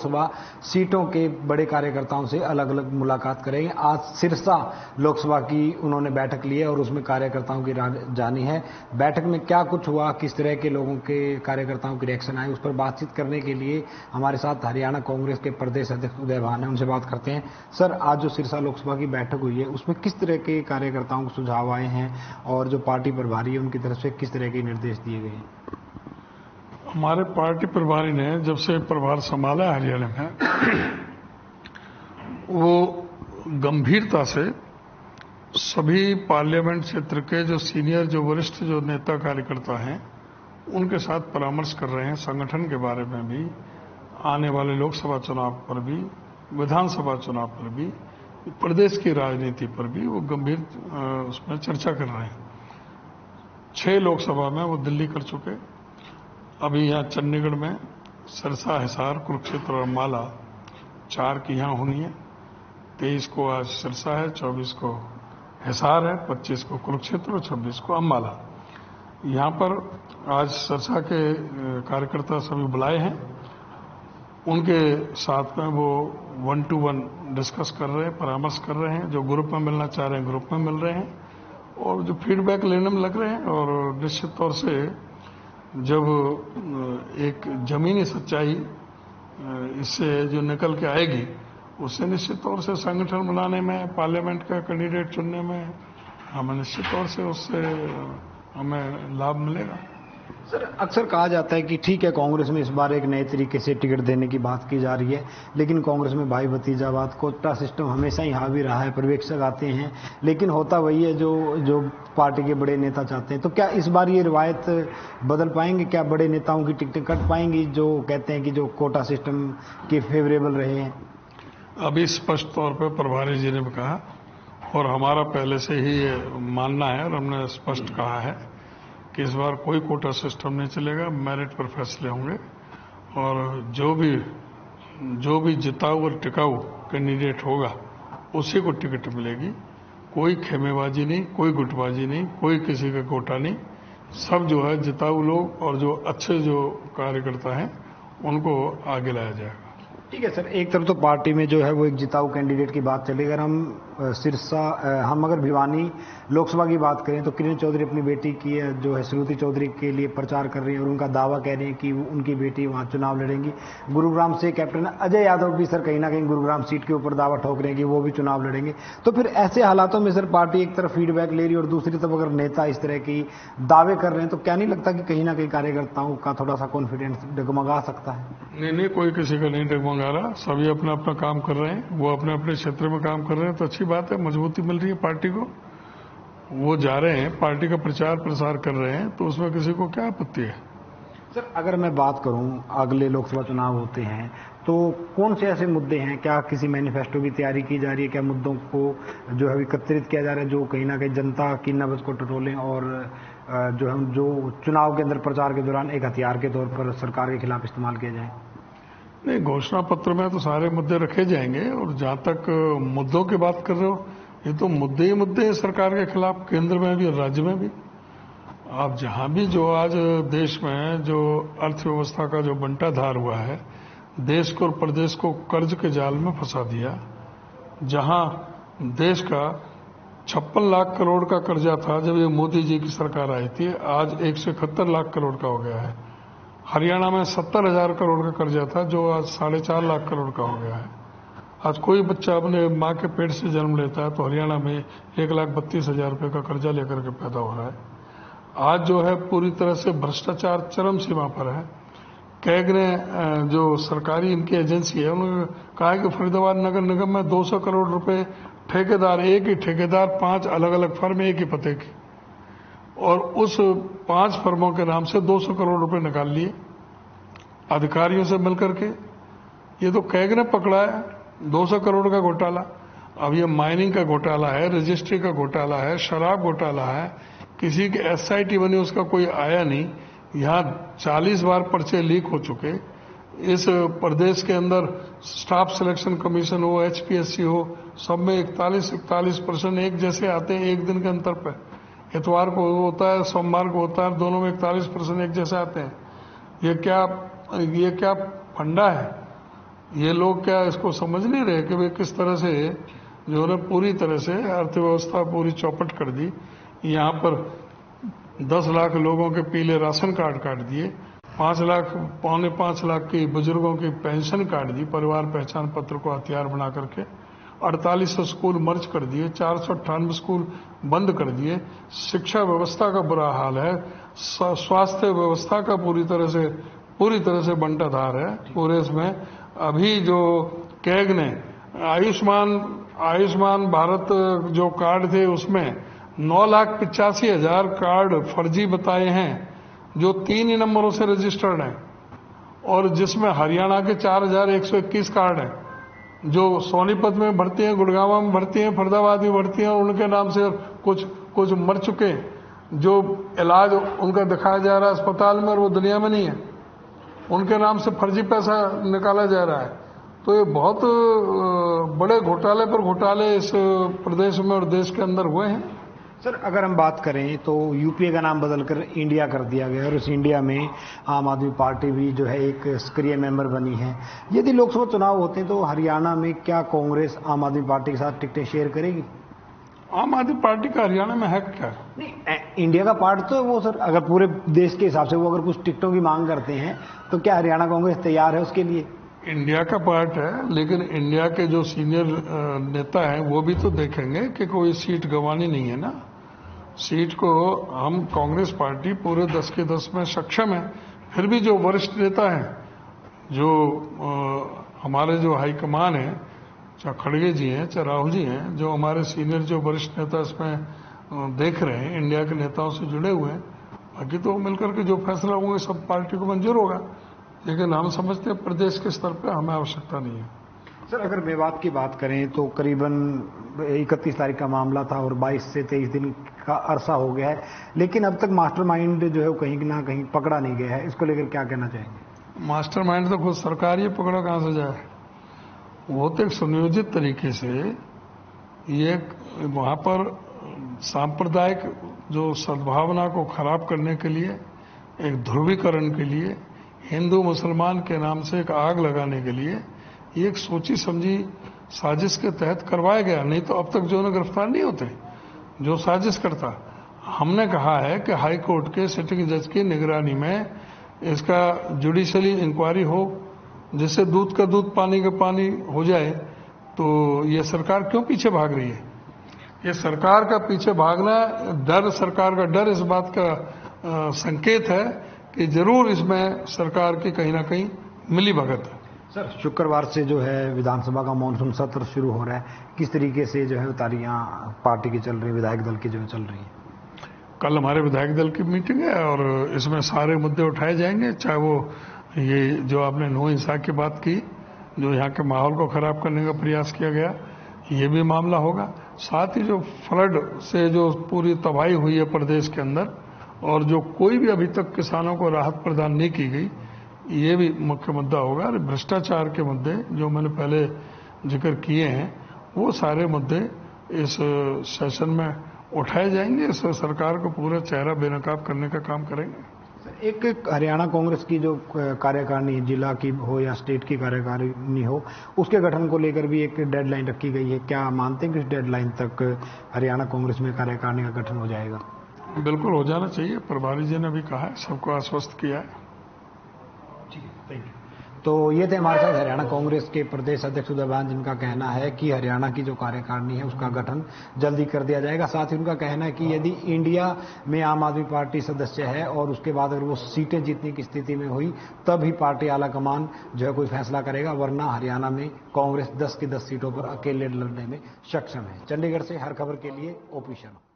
लोकसभा सीटों के बड़े कार्यकर्ताओं से अलग अलग मुलाकात करेंगे। आज सिरसा लोकसभा की उन्होंने बैठक ली है और उसमें कार्यकर्ताओं की राय जानी है। बैठक में क्या कुछ हुआ, किस तरह के लोगों के कार्यकर्ताओं के रिएक्शन आए, उस पर बातचीत करने के लिए हमारे साथ हरियाणा कांग्रेस के प्रदेश अध्यक्ष उदय भान है, उनसे बात करते हैं। सर, आज जो सिरसा लोकसभा की बैठक हुई है उसमें किस तरह के कार्यकर्ताओं को सुझाव आए हैं और जो पार्टी प्रभारी है उनकी तरफ से किस तरह के निर्देश दिए गए हैं? हमारे पार्टी प्रभारी ने जब से प्रभार संभाला है हरियाणा में, वो गंभीरता से सभी पार्लियामेंट क्षेत्र के जो सीनियर, जो वरिष्ठ, जो नेता कार्यकर्ता हैं उनके साथ परामर्श कर रहे हैं। संगठन के बारे में भी, आने वाले लोकसभा चुनाव पर भी, विधानसभा चुनाव पर भी, प्रदेश की राजनीति पर भी वो गंभीर उसमें चर्चा कर रहे हैं। 6 लोकसभा में वो दिल्ली कर चुके, अभी यहाँ चंडीगढ़ में सिरसा, हिसार, कुरुक्षेत्र और अम्बाला 4 की यहाँ होनी है। 23 को आज सिरसा है, 24 को हिसार है, 25 को कुरुक्षेत्र और 26 को अम्बाला। यहाँ पर आज सिरसा के कार्यकर्ता सभी बुलाए हैं, उनके साथ में वो 1 to 1 डिस्कस कर रहे हैं, परामर्श कर रहे हैं। जो ग्रुप में मिलना चाह रहे हैं ग्रुप में मिल रहे हैं और जो फीडबैक लेने में लग रहे हैं। और निश्चित तौर से जब एक जमीनी सच्चाई इससे जो निकल के आएगी, उससे निश्चित तौर से संगठन बनाने में, पार्लियामेंट का कैंडिडेट चुनने में हमें निश्चित तौर से उससे हमें लाभ मिलेगा। सर, अक्सर कहा जाता है कि ठीक है, कांग्रेस में इस बार एक नए तरीके से टिकट देने की बात की जा रही है, लेकिन कांग्रेस में भाई भतीजावाद, कोटा सिस्टम हमेशा ही हावी रहा है। पर्यवेक्षक आते हैं, लेकिन होता वही है जो पार्टी के बड़े नेता चाहते हैं। तो क्या इस बार ये रिवायत बदल पाएंगे? क्या बड़े नेताओं की टिकटें कट पाएंगी जो कहते हैं कि जो कोटा सिस्टम के फेवरेबल रहे हैं? अभी स्पष्ट तौर पर प्रभारी जी ने कहा और हमारा पहले से ही ये मानना है और हमने स्पष्ट कहा है कि इस बार कोई कोटा सिस्टम नहीं चलेगा, मेरिट पर फैसले होंगे और जो भी जिताऊ और टिकाऊ कैंडिडेट होगा उसी को टिकट मिलेगी। कोई खेमेबाजी नहीं, कोई गुटबाजी नहीं, कोई किसी का कोटा नहीं। सब जो है जिताऊ लोग और जो अच्छे जो कार्यकर्ता हैं उनको आगे लाया जाएगा। ठीक है सर, एक तरफ तो पार्टी में जो है वो एक जिताऊ कैंडिडेट की बात चली। अगर हम अगर भिवानी लोकसभा की बात करें तो किरण चौधरी अपनी बेटी की जो है श्रुति चौधरी के लिए प्रचार कर रही है और उनका दावा कह रही है कि उनकी बेटी वहां चुनाव लड़ेंगी। गुरुग्राम से कैप्टन अजय यादव भी सर कहीं ना कहीं गुरुग्राम सीट के ऊपर दावा ठोक रहे हैं कि वो भी चुनाव लड़ेंगे। तो फिर ऐसे हालातों में सर पार्टी एक तरफ फीडबैक ले रही है और दूसरी तरफ अगर नेता इस तरह की दावे कर रहे हैं तो क्या नहीं लगता कि कहीं ना कहीं कार्यकर्ताओं का थोड़ा सा कॉन्फिडेंस डगमगा सकता है? नहीं, कोई किसी का नहीं डगमगा रहा। सभी अपना अपना काम कर रहे हैं, वो अपने अपने क्षेत्र में काम कर रहे हैं, तो अच्छी बात है, मजबूती मिल रही है पार्टी को। वो जा रहे हैं, पार्टी का प्रचार प्रसार कर रहे हैं, तो उसमें किसी को क्या आपत्ति है? सर, अगर मैं बात करूं, अगले लोकसभा चुनाव होते हैं तो कौन से ऐसे मुद्दे हैं, क्या किसी मैनिफेस्टो की तैयारी की जा रही है, क्या मुद्दों को जो है एकत्रित किया जा रहा है जो कहीं ना कहीं जनता की नब्ज को टटोलें और जो चुनाव के अंदर प्रचार के दौरान एक हथियार के तौर पर सरकार के खिलाफ इस्तेमाल किया जाए? नहीं, घोषणा पत्र में तो सारे मुद्दे रखे जाएंगे और जहां तक मुद्दों की बात कर रहे हो, ये तो मुद्दे ही मुद्दे हैं सरकार के खिलाफ, केंद्र में भी और राज्य में भी। आप जहां भी जो आज देश में जो अर्थव्यवस्था का जो बंटाधार हुआ है, देश को और प्रदेश को कर्ज के जाल में फंसा दिया। जहां देश का 56 लाख करोड़ का कर्जा था जब ये मोदी जी की सरकार आई थी, आज 171 लाख करोड़ का हो गया है। हरियाणा में 70,000 करोड़ का कर्जा था जो आज 4.5 लाख करोड़ का हो गया है। आज कोई बच्चा अपने मां के पेट से जन्म लेता है तो हरियाणा में 1,32,000 रुपये का कर्जा लेकर के पैदा हो रहा है। आज जो है पूरी तरह से भ्रष्टाचार चरम सीमा पर है। कैग ने जो सरकारी इनकी एजेंसी है उन्होंने कहा है कि फरीदाबाद नगर निगम में 200 करोड़ रुपए ठेकेदार, एक ही ठेकेदार 5 अलग अलग फर्म एक ही पते की, और उस 5 फर्मों के नाम से 200 करोड़ रुपए निकाल लिए अधिकारियों से मिलकर के। ये तो कैग ने पकड़ा है 200 करोड़ का घोटाला। अब ये माइनिंग का घोटाला है, रजिस्ट्री का घोटाला है, शराब घोटाला है। किसी के एसआईटी बनी उसका कोई आया नहीं। यहाँ 40 बार पर्चे लीक हो चुके। इस प्रदेश के अंदर स्टाफ सिलेक्शन कमीशन हो, एचपीएससी हो, सब में 41% एक जैसे आते हैं एक दिन के अंतर पर। इतवार को होता है, सोमवार को होता है, दोनों में 41% एक जैसे आते हैं। ये क्या फंडा है? ये लोग क्या इसको समझ नहीं रहे कि वे किस तरह से जो है पूरी तरह से अर्थव्यवस्था पूरी चौपट कर दी। यहाँ पर 10 लाख लोगों के पीले राशन कार्ड काट दिए, 5 लाख पौने 5 लाख की बुजुर्गों की पेंशन काट दी, परिवार पहचान पत्र को हथियार बना करके 4800 स्कूल मर्ज कर दिए, 498 स्कूल बंद कर दिए, शिक्षा व्यवस्था का बुरा हाल है, स्वास्थ्य व्यवस्था का पूरी तरह से बंटाधार है पूरे इसमें। अभी जो कैग ने आयुष्मान भारत जो कार्ड थे उसमें 9,85,000 कार्ड फर्जी बताए हैं जो 3 ही नंबरों से रजिस्टर्ड हैं, और जिसमें हरियाणा के 4,121 कार्ड हैं जो सोनीपत में भर्ती हैं, गुड़गांव में भर्ती हैं, फरीदाबाद में भर्ती हैं, और उनके नाम से कुछ मर चुके, जो इलाज उनका दिखाया जा रहा है अस्पताल में और वो दुनिया में नहीं है, उनके नाम से फर्जी पैसा निकाला जा रहा है। तो ये बहुत बड़े घोटाले पर घोटाले इस प्रदेश में और देश के अंदर हुए हैं। सर, अगर हम बात करें तो यूपीए का नाम बदलकर इंडिया कर दिया गया और इस इंडिया में आम आदमी पार्टी भी जो है एक सक्रिय मेंबर बनी है। यदि लोकसभा चुनाव होते हैं तो हरियाणा में क्या कांग्रेस आम आदमी पार्टी के साथ टिकटें शेयर करेगी? आम आदमी पार्टी का हरियाणा में है क्या? नहीं, इंडिया का पार्ट तो वो सर, अगर पूरे देश के हिसाब से वो अगर कुछ टिकटों की मांग करते हैं तो क्या हरियाणा कांग्रेस तैयार है उसके लिए? इंडिया का पार्ट है, लेकिन इंडिया के जो सीनियर नेता हैं वो भी तो देखेंगे कि कोई सीट गंवानी नहीं है ना। सीट को हम कांग्रेस पार्टी पूरे 10 के 10 में सक्षम है। फिर भी जो वरिष्ठ नेता हैं, जो हमारे जो हाईकमान है, चाहे खड़गे जी हैं चाहे राहुल जी हैं, जो हमारे सीनियर जो वरिष्ठ नेता इसमें देख रहे हैं, इंडिया के नेताओं से जुड़े हुए हैं, बाकी तो मिलकर के जो फैसला होंगे सब पार्टी को मंजूर होगा। लेकिन हम समझते हैं प्रदेश के स्तर पर हमें आवश्यकता नहीं है। सर, अगर मेवात की बात करें तो करीबन 31 तारीख का मामला था और 22 से 23 दिन का अरसा हो गया है, लेकिन अब तक मास्टरमाइंड जो है वो कहीं ना कहीं पकड़ा नहीं गया है। इसको लेकर क्या कहना चाहेंगे? मास्टरमाइंड तो खुद सरकार ही पकड़ा कहां से जाए। वो तो एक सुनियोजित तरीके से ये वहां पर सांप्रदायिक जो सद्भावना को खराब करने के लिए, एक ध्रुवीकरण के लिए, हिंदू मुसलमान के नाम से एक आग लगाने के लिए ये एक सोची समझी साजिश के तहत करवाया गया। नहीं तो अब तक जो उन्हें गिरफ्तार नहीं होते जो साजिश करता। हमने कहा है कि हाई कोर्ट के सिटिंग जज की निगरानी में इसका जुडिशियली इंक्वायरी हो, जिससे दूध का दूध पानी का पानी हो जाए। तो ये सरकार क्यों पीछे भाग रही है? ये सरकार का पीछे भागना सरकार का डर इस बात का संकेत है कि जरूर इसमें सरकार की कहीं ना कहीं मिली भगत है। सर, शुक्रवार से जो है विधानसभा का मानसून सत्र शुरू हो रहा है, किस तरीके से जो है तारियां पार्टी की चल रही, विधायक दल की जो चल रही है? कल हमारे विधायक दल की मीटिंग है और इसमें सारे मुद्दे उठाए जाएंगे, चाहे वो ये जो आपने नो हिंसा की बात की, जो यहाँ के माहौल को खराब करने का प्रयास किया गया, ये भी मामला होगा। साथ ही जो फ्लड से जो पूरी तबाही हुई है प्रदेश के अंदर, और जो कोई भी अभी तक किसानों को राहत प्रदान नहीं की गई, ये भी मुख्य मुद्दा होगा। और भ्रष्टाचार के मुद्दे जो मैंने पहले जिक्र किए हैं, वो सारे मुद्दे इस सेशन में उठाए जाएंगे। इस सरकार को पूरा चेहरा बेनकाब करने का काम करेंगे। एक हरियाणा कांग्रेस की जो कार्यकारिणी, जिला की हो या स्टेट की कार्यकारिणी हो, उसके गठन को लेकर भी एक डेडलाइन रखी गई है। क्या मानते हैं कि इस डेडलाइन तक हरियाणा कांग्रेस में कार्यकारिणी का गठन हो जाएगा? बिल्कुल हो जाना चाहिए। प्रभारी जी ने भी कहा है, सबको आश्वस्त किया है। ठीक है, थैंक यू। तो ये थे हमारे साथ हरियाणा कांग्रेस के प्रदेश अध्यक्ष उदय बयान, जिनका कहना है कि हरियाणा की जो कार्यकारिणी है उसका गठन जल्दी कर दिया जाएगा। साथ ही उनका कहना है कि यदि इंडिया में आम आदमी पार्टी सदस्य है और उसके बाद अगर वो सीटें जीतने की स्थिति में हुई तब ही पार्टी आलाकमान जो है कोई फैसला करेगा, वरना हरियाणा में कांग्रेस 10 की 10 सीटों पर अकेले लड़ने में सक्षम है। चंडीगढ़ से हर खबर के लिए ओपी शर्मा।